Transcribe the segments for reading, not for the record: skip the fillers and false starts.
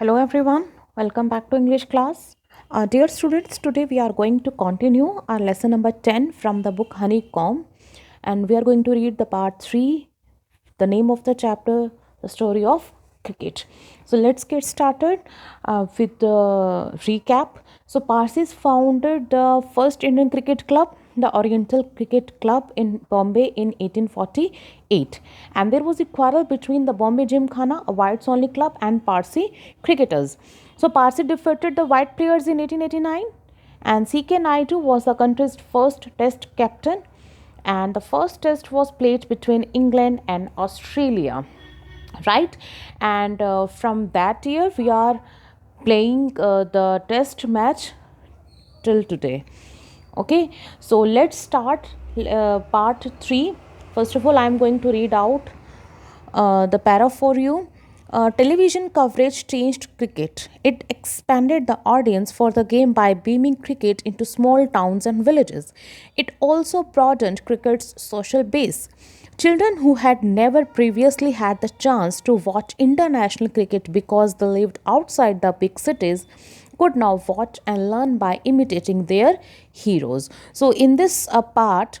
Hello everyone, welcome back to English class. Dear students, today we are going to continue our lesson number 10 from the book Honeycomb, and we are going to read the part 3, the name of the chapter, the story of cricket. So let's get started with the recap. So Parsis founded the first Indian cricket club, the Oriental Cricket Club in Bombay in 1848, and there was a quarrel between the Bombay Gymkhana, a whites only club, and Parsi cricketers. So Parsi defeated the white players in 1889, and CK Naidu was the country's first test captain, and the first test was played between England and Australia, right? And from that year we are playing the test match till today. Okay, so let's start part 3. First of all, I am going to read out the para for you. Television coverage changed cricket. It expanded the audience for the game by beaming cricket into small towns and villages. It also broadened cricket's social base. Children who had never previously had the chance to watch international cricket because they lived outside the big cities could now watch and learn by imitating their heroes. So, in this part,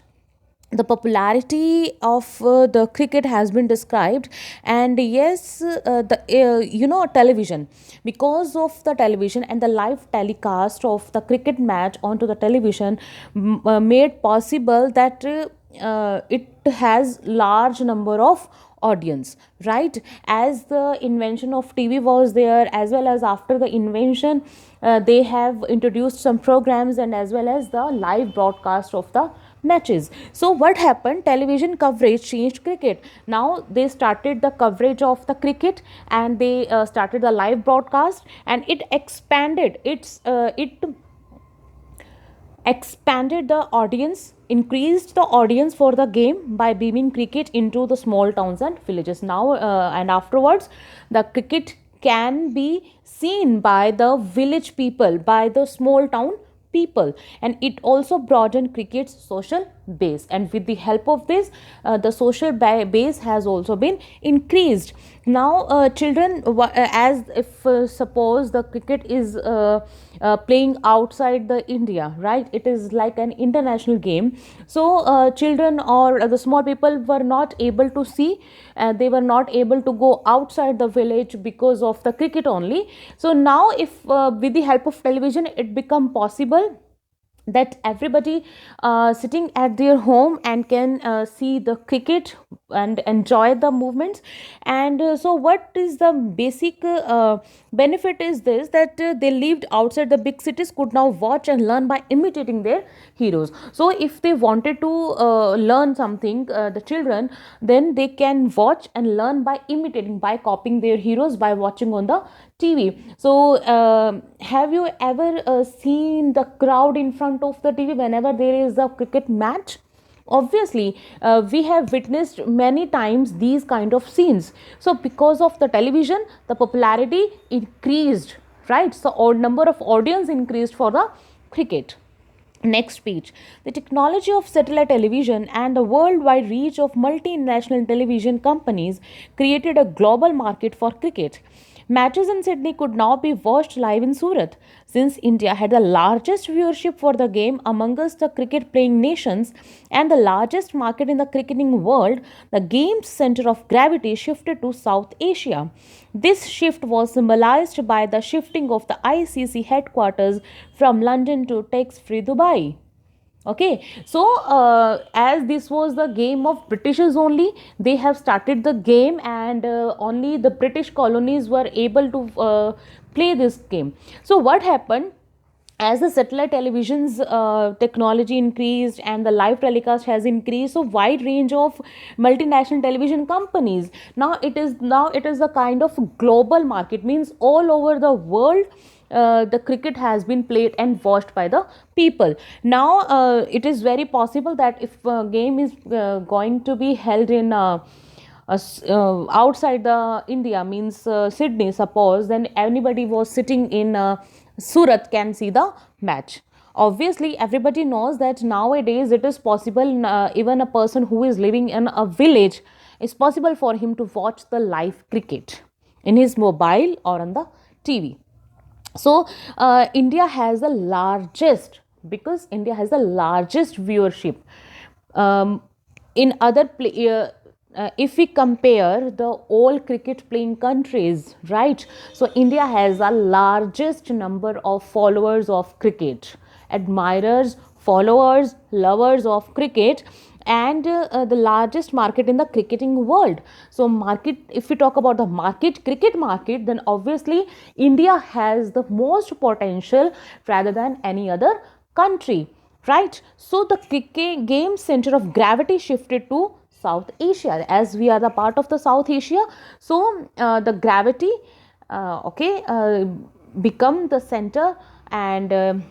the popularity of the cricket has been described, and yes, the television, because of the television and the live telecast of the cricket match onto the television made possible that it has large number of audience, right? As the invention of TV was there, as well as after the invention they have introduced some programs and as well as the live broadcast of the matches. So what happened, television coverage changed cricket. Now they started the coverage of the cricket, and they started the live broadcast, and it expanded the audience, increased the audience for the game by beaming cricket into the small towns and villages. Now and afterwards, the cricket can be seen by the village people, by the small town people, and it also broadened cricket's social base, and with the help of this the social base has also been increased. Now children, as if suppose the cricket is playing outside the India, right? It is like an international game. So children or the small people were not able to see, they were not able to go outside the village because of the cricket only. So now if with the help of television it become possible that everybody sitting at their home and can see the cricket and enjoy the movements. And so what is the basic benefit is this, that they lived outside the big cities could now watch and learn by imitating their heroes. So if they wanted to learn something, the children, then they can watch and learn by imitating, by copying their heroes, by watching on the TV. So have you ever seen the crowd in front of the TV whenever there is a cricket match? Obviously we have witnessed many times these kind of scenes. So because of the television, the popularity increased, right? So odd number of audience increased for the cricket. Next page. The technology of satellite television and the worldwide reach of multinational television companies created a global market for cricket. Matches in Sydney could now be watched live in Surat. Since India had the largest viewership for the game amongst the cricket playing nations and the largest market in the cricketing world, the game's center of gravity shifted to South Asia. This shift was symbolized by the shifting of the ICC headquarters from London to tax free Dubai. Okay, so as this was the game of Britishers only, they have started the game, and only the British colonies were able to play this game. So what happened, as the satellite television's technology increased and the live telecast has increased, so wide range of multinational television companies, now it is a kind of global market, means all over the world the cricket has been played and watched by the people. Now it is very possible that if a game is going to be held in outside the India, means Sydney suppose, then anybody was sitting in Surat can see the match. Obviously everybody knows that nowadays it is possible, even a person who is living in a village, it's possible for him to watch the live cricket in his mobile or on the TV. So India has the largest, because India has the largest viewership. um, in other if we compare the all cricket playing countries, right? So India has the largest number of followers of cricket, admirers, followers, lovers of cricket, and the largest market in the cricketing world. So market, if we talk about the market, cricket market, then obviously India has the most potential rather than any other country, right? So the cricket game center of gravity shifted to South Asia, as we are the part of the South Asia. So the gravity, okay, become the center, and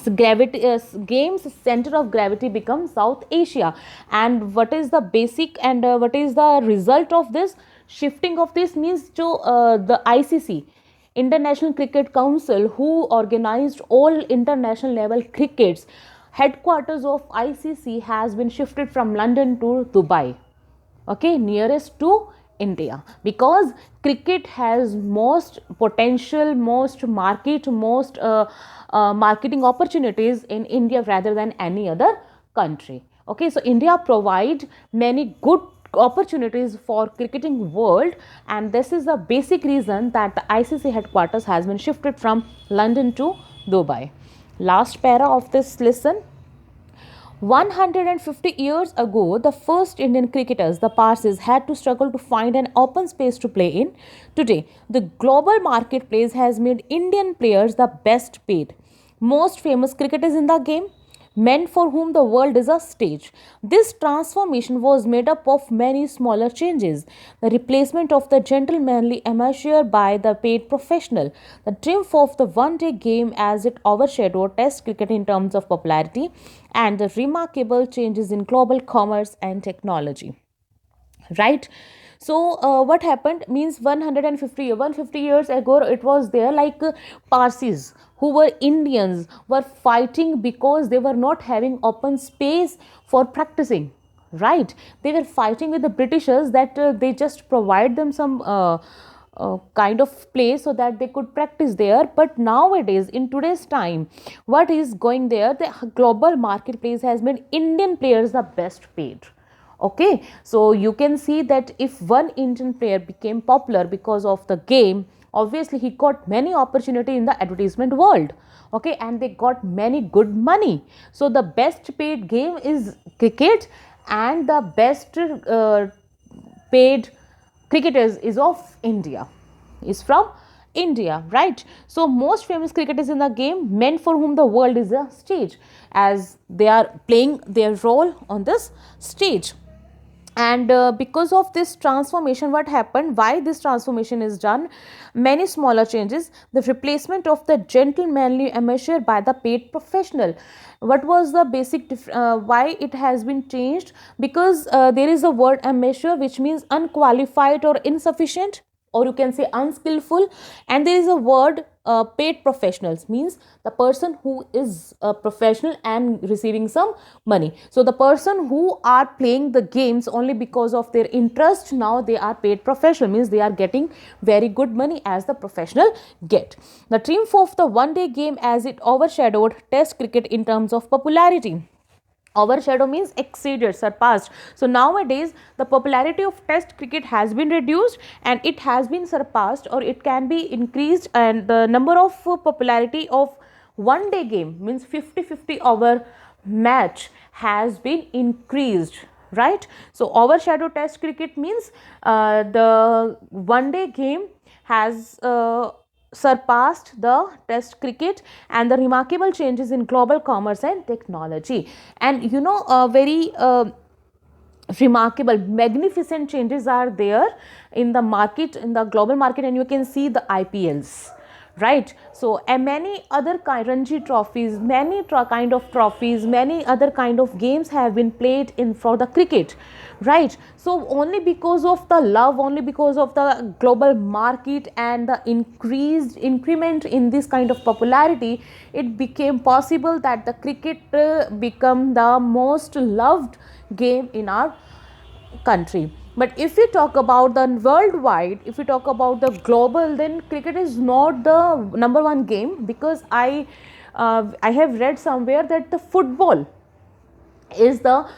so gravity, games center of gravity becomes South Asia. And what is the basic, and what is the result of this shifting of this means to the ICC, International Cricket Council, who organized all international level crickets, headquarters of ICC has been shifted from London to Dubai, okay, nearest to India, because cricket has most potential, most market, most marketing opportunities in India rather than any other country. Okay, so India provide many good opportunities for cricketing world, and this is the basic reason that the ICC headquarters has been shifted from London to Dubai. Last para of this lesson: 150 years ago, the first Indian cricketers, the Parsis, had to struggle to find an open space to play in. Today, the global marketplace has made Indian players the best paid, most famous cricketers in the game, men for whom the world is a stage. This transformation was made up of many smaller changes: the replacement of the gentlemanly amateur by the paid professional, the triumph of the one day game as it overshadowed Test cricket in terms of popularity, and the remarkable changes in global commerce and technology, right? So what happened means 150 years ago it was there, like Parsis who were Indians were fighting because they were not having open space for practicing, right? They were fighting with the Britishers that they just provide them some kind of place so that they could practice there. But nowadays, in today's time, what is going there, the global marketplace has made Indian players the best paid. Okay, so you can see that if one Indian player became popular because of the game, obviously he got many opportunity in the advertisement world. Okay, and they got many good money. So the best paid game is cricket, and the best paid cricketers is of India, is from India, right? So most famous cricketers in the game, men for whom the world is a stage, as they are playing their role on this stage. And because of this transformation, what happened, why this transformation is done, many smaller changes: the replacement of the gentlemanly amateur by the paid professional. What was the basic why it has been changed? Because there is a word amateur, which means unqualified or insufficient, or you can say unskillful, and there is a word paid professionals, means the person who is a professional and receiving some money. So the person who are playing the games only because of their interest, now they are paid professional, means they are getting very good money as the professional get. The triumph of the one day game as it overshadowed Test cricket in terms of popularity. Overshadow means exceeded, surpassed. So nowadays the popularity of Test cricket has been reduced and it has been surpassed, or it can be increased, and the number of popularity of one day game, means 50-50 over match, has been increased, right? So overshadow Test cricket means the one day game has surpassed the Test cricket, and the remarkable changes in global commerce and technology. And you know, very remarkable, magnificent changes are there in the market, in the global market, and you can see the IPLs, right? So and many other Ranji trophies, many kind of trophies, many other kind of games have been played in for the cricket, right? So only because of the love, only because of the global market and the increased increment in this kind of popularity, it became possible that the cricket become the most loved game in our country. But if we talk about the worldwide, if we talk about the global, then cricket is not the number one game, because I have read somewhere that the football is the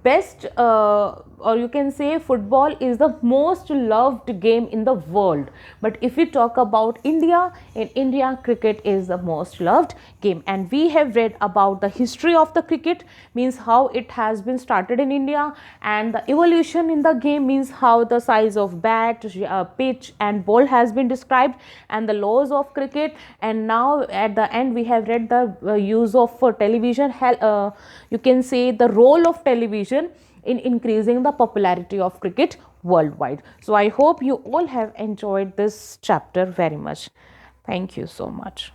best, or you can say football is the most loved game in the world. But if we talk about India, in India cricket is the most loved game. And we have read about the history of the cricket, means how it has been started in India, and the evolution in the game, means how the size of bat, pitch and ball has been described, and the laws of cricket. And now at the end we have read the use of television, you can say the role of television in increasing the popularity of cricket worldwide. So I hope you all have enjoyed this chapter very much. Thank you so much.